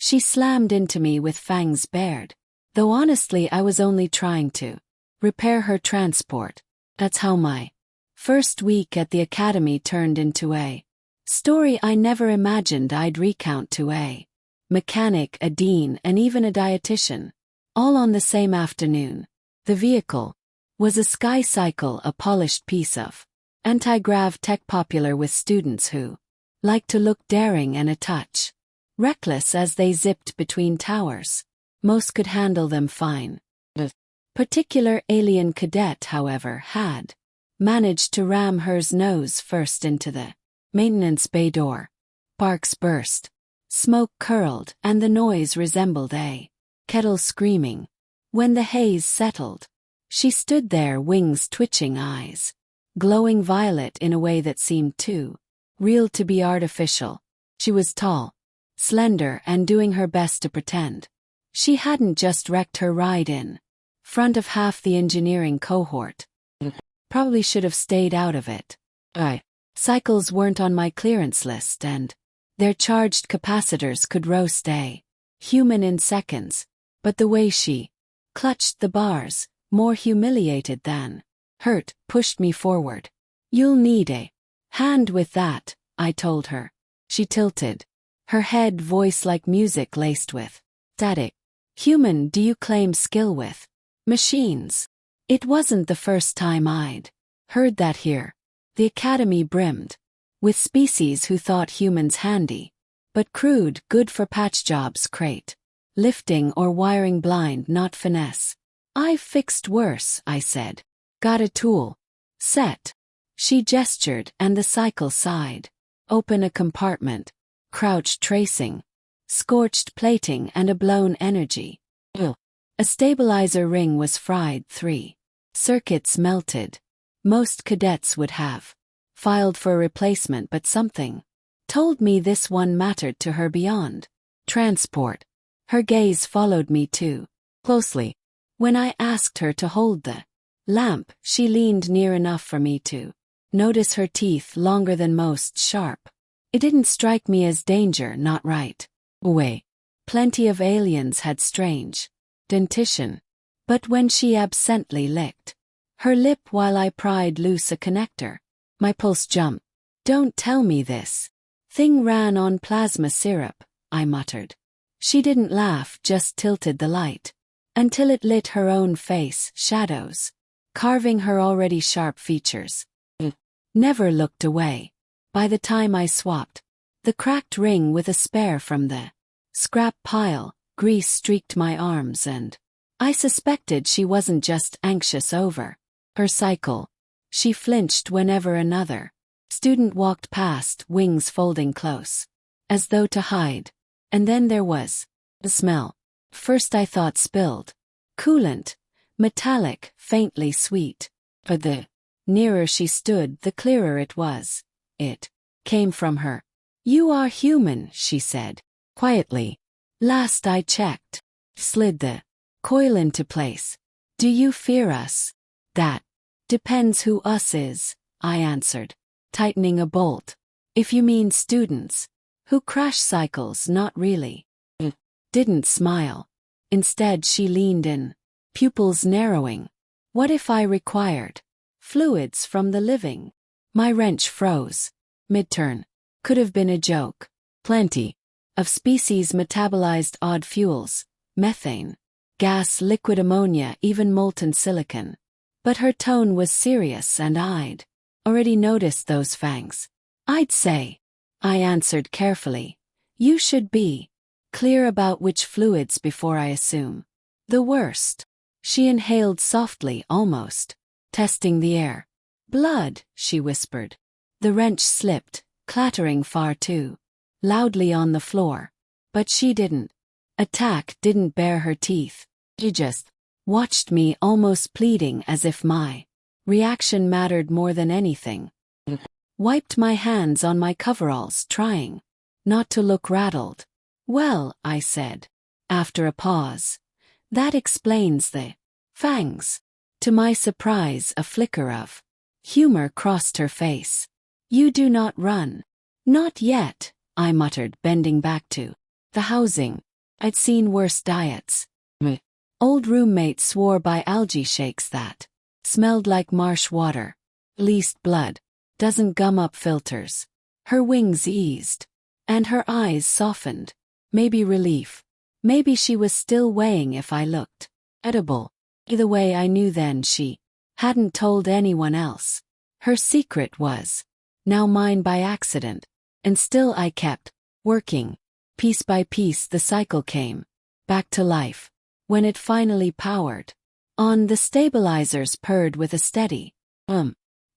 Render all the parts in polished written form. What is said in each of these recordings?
She slammed into me with fangs bared. Though honestly I was only trying to repair her transport. That's how my first week at the academy turned into a story I never imagined I'd recount to a mechanic, a dean, and even a dietitian, all on the same afternoon. The vehicle was a Sky Cycle, a polished piece of anti-grav tech popular with students who liked to look daring and a touch reckless as they zipped between towers. Most could handle them fine. The particular alien cadet, however, had managed to ram hers nose first into the maintenance bay door. Sparks burst, smoke curled, and the noise resembled a kettle screaming. When the haze settled, she stood there, wings twitching, eyes glowing violet in a way that seemed too real to be artificial. She was tall, slender, and doing her best to pretend she hadn't just wrecked her ride in front of half the engineering cohort. Probably should have stayed out of it. Cycles weren't on my clearance list, and their charged capacitors could roast a human in seconds. But the way she clutched the bars, more humiliated than hurt, pushed me forward. "You'll need a hand with that," I told her. She tilted, her head, voice like music laced with static. "Human, do you claim skill with machines?" It wasn't the first time I'd heard that here. The academy brimmed with species who thought humans handy, but crude, good for patch jobs, crate lifting or wiring, blind, not finesse. "I've fixed worse," I said. "Got a tool set?" She gestured, and the cycle sighed. Open a compartment, crouched tracing, scorched plating, and a blown energy. A stabilizer ring was fried, 3 circuits melted. Most cadets would have filed for a replacement, but something told me this one mattered to her beyond transport. Her gaze followed me too closely. When I asked her to hold the lamp, she leaned near enough for me to notice her teeth, longer than most, sharp. It didn't strike me as danger, not right away. Plenty of aliens had strange dentition. But when she absently licked her lip while I pried loose a connector, my pulse jumped. "Don't tell me this thing ran on plasma syrup," I muttered. She didn't laugh, just tilted the light until it lit her own face, shadows carving her already sharp features. Never looked away. By the time I swapped the cracked ring with a spare from the scrap pile, grease streaked my arms, and I suspected she wasn't just anxious over her cycle. She flinched whenever another student walked past, wings folding close, as though to hide. And then there was the smell. First I thought spilled coolant, metallic, faintly sweet. But the nearer she stood, the clearer it was. It came from her. "You are human," she said quietly. "Last I checked." Slid the coil into place. "Do you fear us?" "That depends who us is," I answered, tightening a bolt. "If you mean students who crash cycles, not really." Didn't smile. Instead she leaned in, pupils narrowing. "What if I required fluids from the living?" My wrench froze mid-turn. Could have been a joke. Plenty of species metabolized odd fuels, methane, gas, liquid ammonia, even molten silicon. But her tone was serious, and I'd already noticed those fangs. "I'd say," I answered carefully, "you should be clear about which fluids before I assume the worst." She inhaled softly, almost testing the air. "Blood," she whispered. The wrench slipped, clattering far too loudly on the floor. But she didn't attack, didn't bare her teeth. She just watched me, almost pleading, as if my reaction mattered more than anything. Wiped my hands on my coveralls, trying not to look rattled. "Well," I said, after a pause, "that explains the fangs." To my surprise, a flicker of humor crossed her face. "You do not run." "Not yet," I muttered, bending back to the housing. I'd seen worse diets. Old roommates swore by algae shakes that smelled like marsh water. Least blood. Doesn't gum up filters. Her wings eased. And her eyes softened. Maybe relief. Maybe she was still weighing if I looked edible. Either way, I knew then she hadn't told anyone else. Her secret was now mine by accident. And still I kept working. Piece by piece the cycle came back to life. When it finally powered on, the stabilizers purred with a steady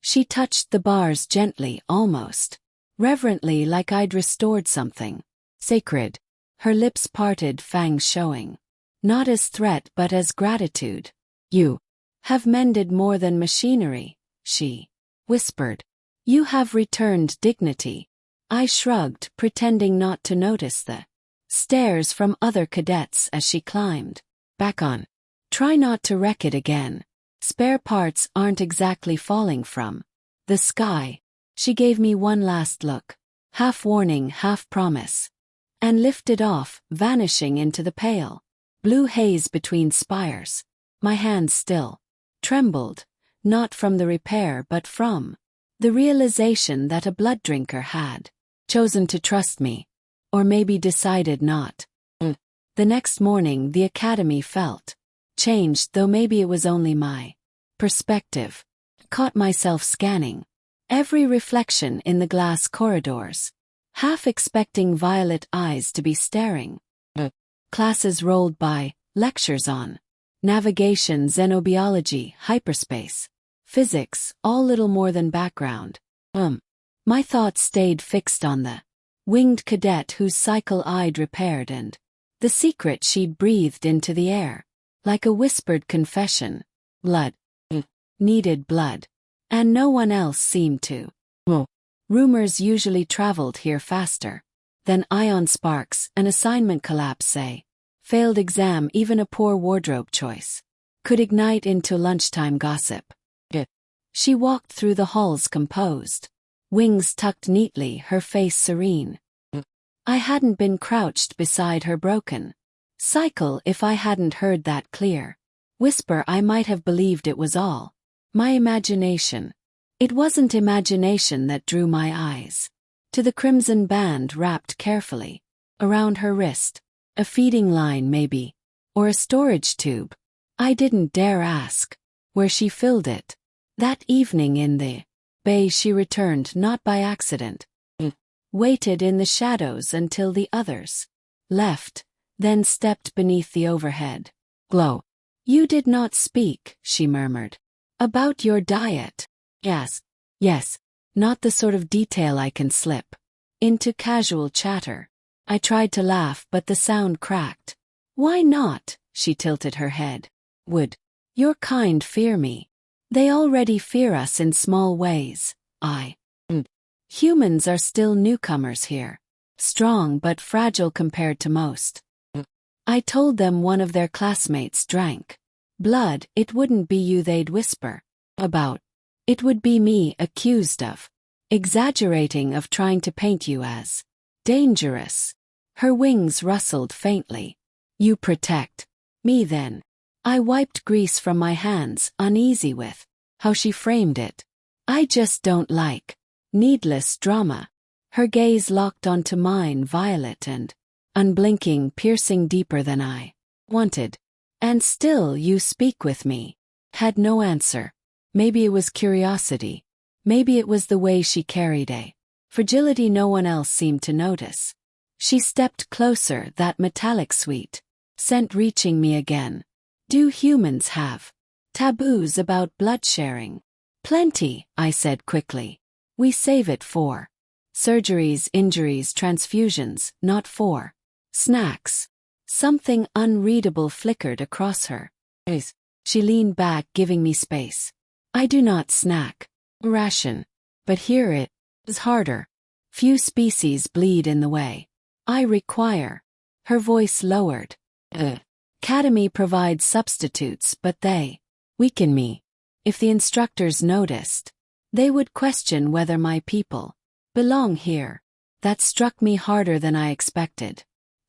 She touched the bars gently, almost reverently, like I'd restored something sacred. Her lips parted, fangs showing. Not as threat but as gratitude. You have mended more than machinery, she whispered. You have returned dignity. I shrugged, pretending not to notice the stares from other cadets as she climbed back on. Try not to wreck it again. Spare parts aren't exactly falling from the sky. She gave me one last look, half warning, half promise, and lifted off, vanishing into the pale blue haze between spires. My hands still trembled, not from the repair but from the realization that a blood drinker had chosen to trust me, or maybe decided not. The next morning the academy felt changed, though maybe it was only my perspective. Caught myself scanning every reflection in the glass corridors, half expecting violet eyes to be staring. Classes rolled by, lectures on navigation, xenobiology, hyperspace, physics, all little more than background. My thoughts stayed fixed on the winged cadet whose cycle I'd repaired and the secret she'd breathed into the air, like a whispered confession. Blood. Needed blood. And no one else seemed to. Rumors usually traveled here faster than ion sparks, an assignment collapse, say. Failed exam, even a poor wardrobe choice could ignite into lunchtime gossip. She walked through the halls composed, wings tucked neatly, her face serene. I hadn't been crouched beside her broken cycle if I hadn't heard that clear whisper. I might have believed it was all my imagination. It wasn't imagination that drew my eyes to the crimson band wrapped carefully around her wrist. A feeding line maybe, or a storage tube. I didn't dare ask where she filled it. That evening in the bay she returned, not by accident. Waited in the shadows until the others left, then stepped beneath the overhead glow. You did not speak, she murmured. About your diet. Yes. Not the sort of detail I can slip into casual chatter. I tried to laugh, but the sound cracked. Why not? She tilted her head. Would your kind fear me? They already fear us in small ways. Humans are still newcomers here. Strong but fragile compared to most. I told them one of their classmates drank blood. It wouldn't be you they'd whisper about. It would be me, accused of exaggerating, of trying to paint you as dangerous. Her wings rustled faintly. You protect me then. I wiped grease from my hands, uneasy with how she framed it. I just don't like needless drama. Her gaze locked onto mine, violet and unblinking, piercing deeper than I wanted. And still you speak with me. Had no answer. Maybe it was curiosity. Maybe it was the way she carried a fragility no one else seemed to notice. She stepped closer, that metallic sweet scent reaching me again. Do humans have taboos about blood sharing? Plenty, I said quickly. We save it for surgeries, injuries, transfusions, not for snacks. Something unreadable flickered across her face. She leaned back, giving me space. I do not snack. Ration. But here it is harder. Few species bleed in the way I require. Her voice lowered. Academy provides substitutes, but they weaken me. If the instructors noticed, they would question whether my people belong here. That struck me harder than I expected.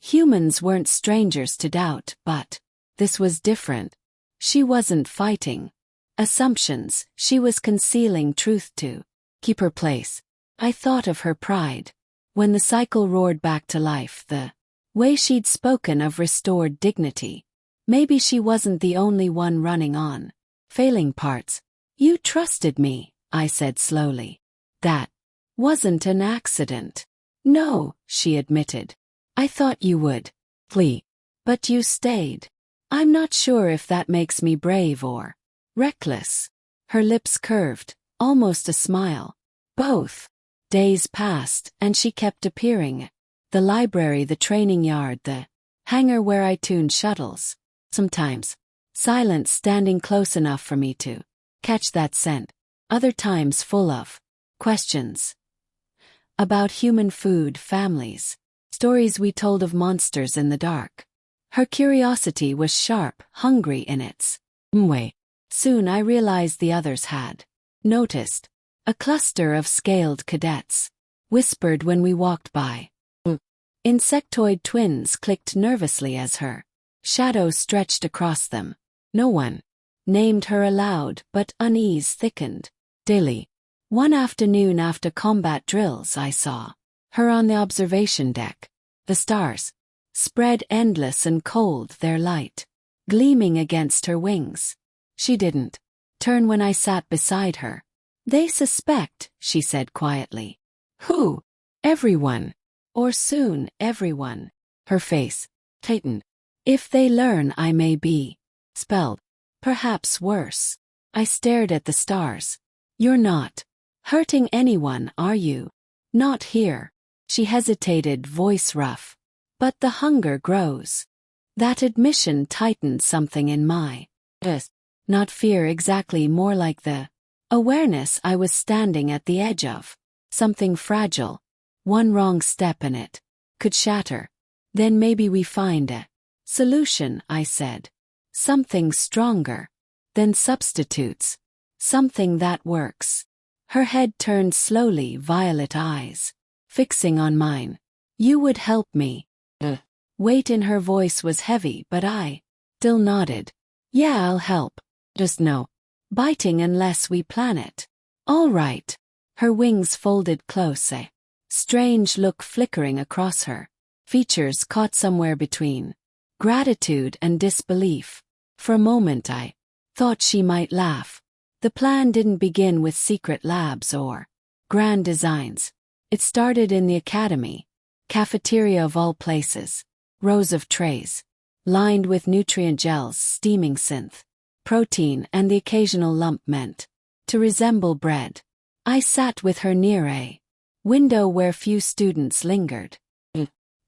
Humans weren't strangers to doubt, but this was different. She wasn't fighting assumptions, she was concealing truth to keep her place. I thought of her pride. When the cycle roared back to life, the way she'd spoken of restored dignity. Maybe she wasn't the only one running on failing parts. You trusted me, I said slowly. That wasn't an accident. No, she admitted. I thought you would flee. But you stayed. I'm not sure if that makes me brave or reckless. Her lips curved, almost a smile. Both. Days passed, and she kept appearing. The library, the training yard, the hangar where I tuned shuttles. Sometimes, silent, standing close enough for me to catch that scent. Other times full of questions. About human food, families. Stories we told of monsters in the dark. Her curiosity was sharp, hungry in its way. Soon I realized the others had noticed. A cluster of scaled cadets whispered when we walked by. Insectoid twins clicked nervously as her shadow stretched across them. No one named her aloud, but unease thickened daily. One afternoon after combat drills, I saw her on the observation deck. The stars spread endless and cold, their light gleaming against her wings. She didn't turn when I sat beside her. They suspect, she said quietly. Who? Everyone. Or soon, everyone. Her face tightened. If they learn, I may be spelled. Perhaps worse. I stared at the stars. You're not hurting anyone, are you? Not here. She hesitated, voice rough. But the hunger grows. That admission tightened something in my chest. Not fear exactly, more like the awareness I was standing at the edge of something fragile. One wrong step and it could shatter. Then maybe we find a solution, I said. Something stronger than substitutes. Something that works. Her head turned slowly, violet eyes fixing on mine. You would help me. Weight in her voice was heavy, but I still nodded. Yeah, I'll help. Just no biting unless we plan it. All right. Her wings folded close, a strange look flickering across her features, caught somewhere between gratitude and disbelief. For a moment I thought she might laugh. The plan didn't begin with secret labs or grand designs. It started in the academy, cafeteria of all places, rows of trays, lined with nutrient gels, steaming synth, protein, and the occasional lump meant to resemble bread. I sat with her near a window where few students lingered.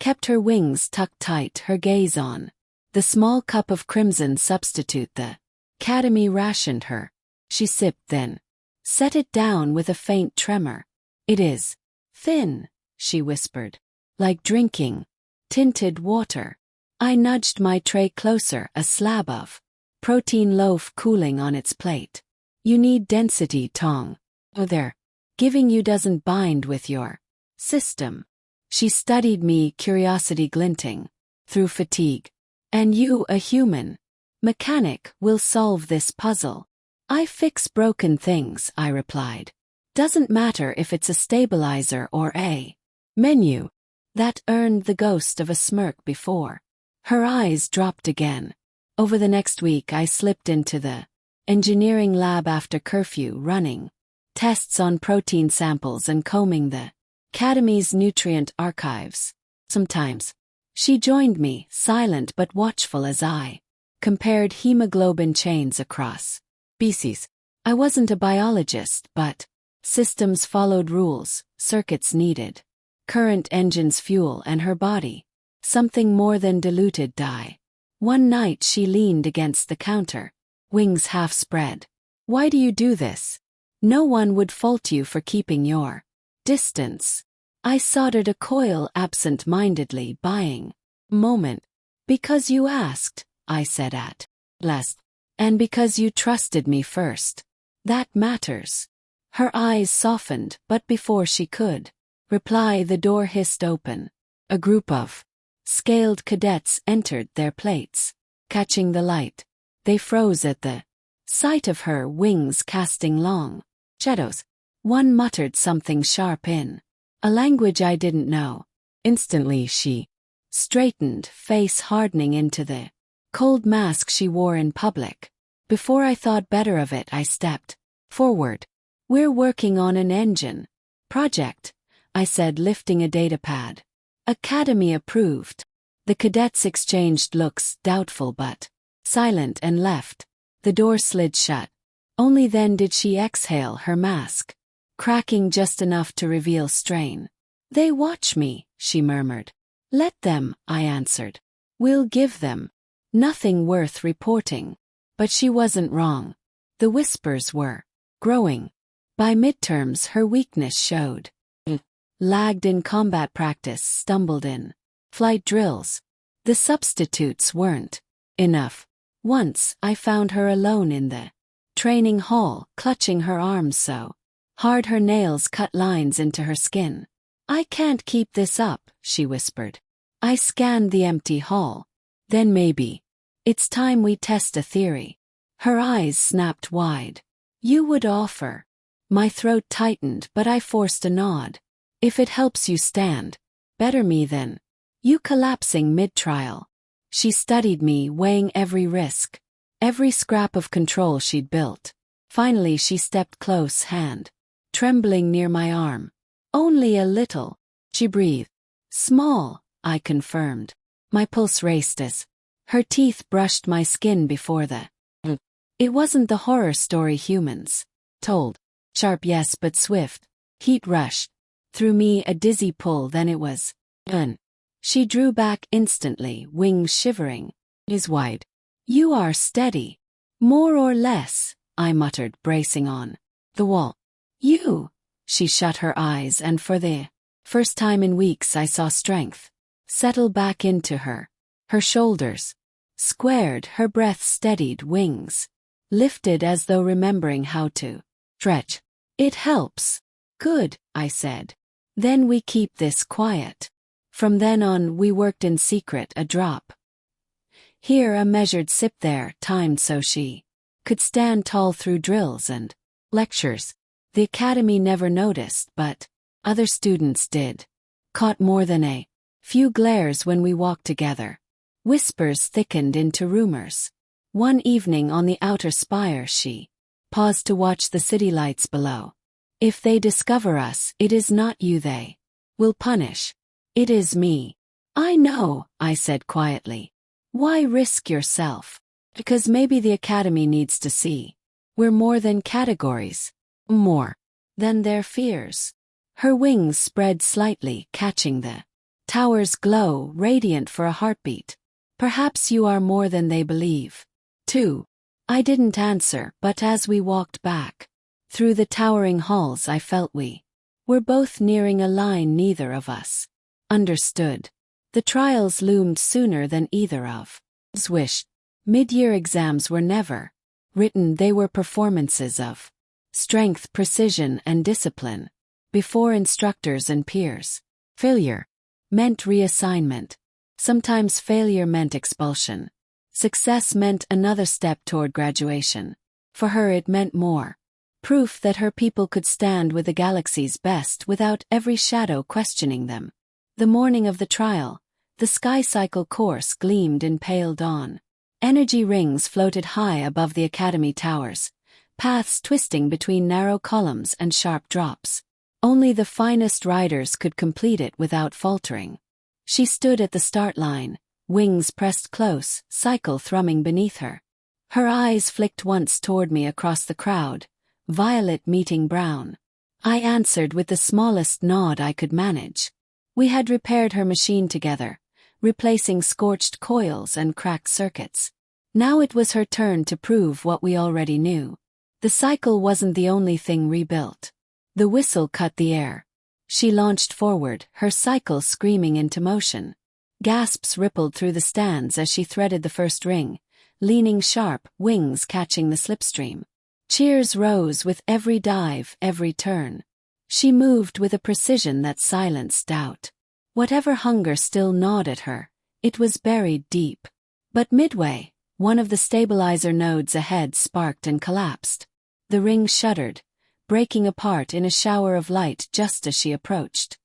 Kept her wings tucked tight, her gaze on the small cup of crimson substitute the academy rationed her. She sipped, then set it down with a faint tremor. It is thin, she whispered, like drinking tinted water. I nudged my tray closer, a slab of protein loaf cooling on its plate. You need density, Tong. Oh, there. Giving you doesn't bind with your system. She studied me, curiosity glinting through fatigue. And you, a human mechanic, will solve this puzzle. I fix broken things, I replied. Doesn't matter if it's a stabilizer or a menu. That earned the ghost of a smirk before her eyes dropped again. Over the next week I slipped into the engineering lab after curfew, running tests on protein samples and combing the academy's nutrient archives. Sometimes she joined me, silent but watchful, as I compared hemoglobin chains across species. I wasn't a biologist, but systems followed rules, circuits needed current, engines fuel, and her body something more than diluted dye. One night she leaned against the counter, wings half spread. Why do you do this? No one would fault you for keeping your distance. I soldered a coil absent-mindedly, buying moment. Because you asked, I said at last. And because you trusted me first. That matters. Her eyes softened, but before she could reply, the door hissed open. A group of Scaled cadets entered their plates. Catching the light, they froze at the sight of her, wings casting long shadows. One muttered something sharp in a language I didn't know. Instantly she straightened, face hardening into the cold mask she wore in public. Before I thought better of it, I stepped forward. "We're working on an engine project," I said, lifting a datapad. "Academy approved." The cadets exchanged looks, doubtful but silent, and left. The door slid shut. Only then did she exhale, her mask cracking just enough to reveal strain. "They watch me," she murmured. "Let them," I answered. "We'll give them nothing worth reporting." But she wasn't wrong. The whispers were growing. By midterms her weakness showed. Lagged in combat practice, stumbled in flight drills. The substitutes weren't enough. Once I found her alone in the training hall, clutching her arms so hard her nails cut lines into her skin. "I can't keep this up," she whispered. I scanned the empty hall. "Then maybe it's time we test a theory." Her eyes snapped wide. "You would offer?" My throat tightened, but I forced a nod. "If it helps you stand better me than you collapsing mid-trial." She studied me, weighing every risk, every scrap of control she'd built. Finally she stepped close, hand trembling near my arm. "Only a little," she breathed. "Small," I confirmed. My pulse raced as her teeth brushed my skin before the It wasn't the horror story humans told. Sharp, yes, but swift. Heat rushed through me, a dizzy pull, then it was done. She drew back instantly, wings shivering, eyes wide. "You are steady." "More or less," I muttered, bracing on the wall. "You." She shut her eyes, and for the first time in weeks I saw strength settle back into her. Her shoulders squared, her breath steadied, wings lifted as though remembering how to stretch. "It helps." "Good," I said. "Then we keep this quiet." From then on we worked in secret, a drop here, a measured sip there, timed so she could stand tall through drills and lectures. The academy never noticed, but other students did. Caught more than a few glares when we walked together. Whispers thickened into rumors. One evening on the outer spire she paused to watch the city lights below. "If they discover us, it is not you they will punish. It is me." "I know," I said quietly. "Why risk yourself?" "Because maybe the academy needs to see we're more than categories. More than their fears." Her wings spread slightly, catching the tower's glow, radiant for a heartbeat. "Perhaps you are more than they believe, too." I didn't answer, but as we walked back through the towering halls I felt we were both nearing a line neither of us understood. The trials loomed sooner than either of us wished. Mid-year exams were never written, they were performances of strength, precision, and discipline before instructors and peers. Failure meant reassignment. Sometimes failure meant expulsion. Success meant another step toward graduation. For her it meant more. Proof that her people could stand with the galaxy's best without every shadow questioning them. The morning of the trial, the sky cycle course gleamed in pale dawn. Energy rings floated high above the academy towers, paths twisting between narrow columns and sharp drops. Only the finest riders could complete it without faltering. She stood at the start line, wings pressed close, cycle thrumming beneath her. Her eyes flicked once toward me across the crowd, violet meeting brown. I answered with the smallest nod I could manage. We had repaired her machine together, replacing scorched coils and cracked circuits. Now it was her turn to prove what we already knew. The cycle wasn't the only thing rebuilt. The whistle cut the air. She launched forward, her cycle screaming into motion. Gasps rippled through the stands as she threaded the first ring, leaning sharp, wings catching the slipstream. Cheers rose with every dive, every turn. She moved with a precision that silenced doubt. Whatever hunger still gnawed at her, It was buried deep. But midway, one of the stabilizer nodes ahead sparked and collapsed. The ring shuddered, breaking apart in a shower of light just as she approached.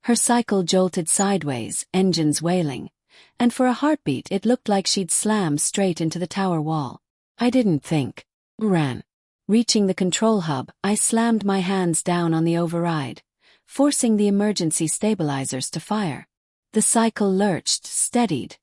Her cycle jolted sideways, engines wailing, and for a heartbeat it looked like she'd slam straight into the tower wall. I didn't think. Ran. Reaching the control hub, I slammed my hands down on the override, forcing the emergency stabilizers to fire. The cycle lurched, steadied,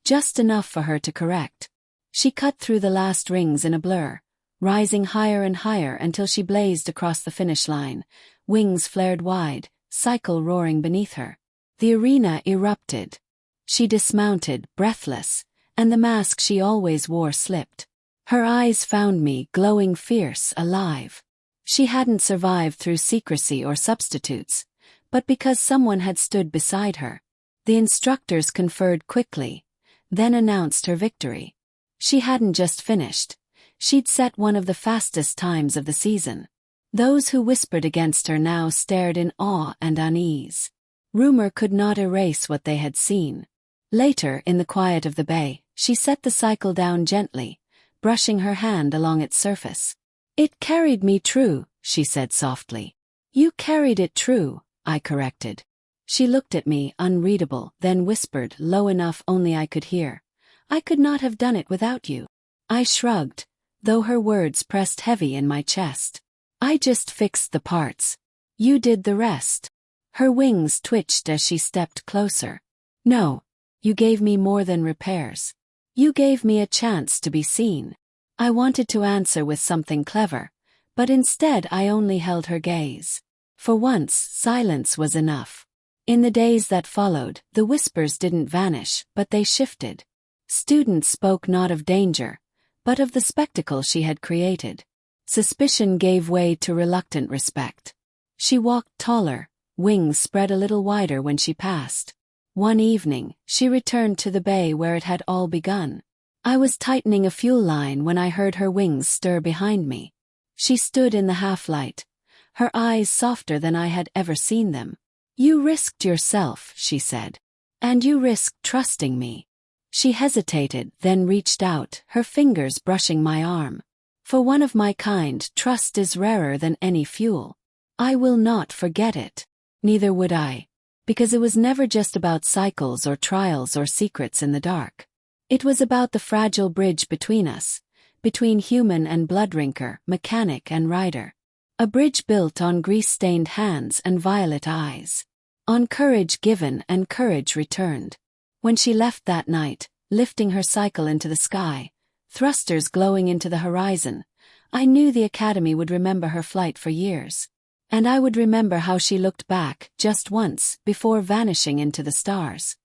just enough for her to correct. She cut through the last rings in a blur, rising higher and higher until she blazed across the finish line, wings flared wide, cycle roaring beneath her. The arena erupted. She dismounted, breathless, and the mask she always wore slipped. Her eyes found me, glowing fierce, alive. She hadn't survived through secrecy or substitutes, but because someone had stood beside her. The instructors conferred quickly, then announced her victory. She hadn't just finished. She'd set one of the fastest times of the season. Those who whispered against her now stared in awe and unease. Rumor could not erase what they had seen. Later, in the quiet of the bay, she set the cycle down gently, brushing her hand along its surface. "It carried me true," she said softly. "You carried it true," I corrected. She looked at me, unreadable, then whispered, low enough only I could hear, "I could not have done it without you." I shrugged, though her words pressed heavy in my chest. "I just fixed the parts. You did the rest." Her wings twitched as she stepped closer. "No, you gave me more than repairs. You gave me a chance to be seen." I wanted to answer with something clever, but instead I only held her gaze. For once, silence was enough. In the days that followed, the whispers didn't vanish, but they shifted. Students spoke not of danger, but of the spectacle she had created. Suspicion gave way to reluctant respect. She walked taller, wings spread a little wider when she passed. One evening, she returned to the bay where it had all begun. I was tightening a fuel line when I heard her wings stir behind me. She stood in the half-light, her eyes softer than I had ever seen them. "You risked yourself," she said. "And you risked trusting me." She hesitated, then reached out, her fingers brushing my arm. "For one of my kind, trust is rarer than any fuel. I will not forget it." Neither would I. Because it was never just about cycles or trials or secrets in the dark. It was about the fragile bridge between us, between human and blood-drinker, mechanic and rider. A bridge built on grease-stained hands and violet eyes. On courage given and courage returned. When she left that night, lifting her cycle into the sky, thrusters glowing into the horizon, I knew the Academy would remember her flight for years. And I would remember how she looked back, just once, before vanishing into the stars.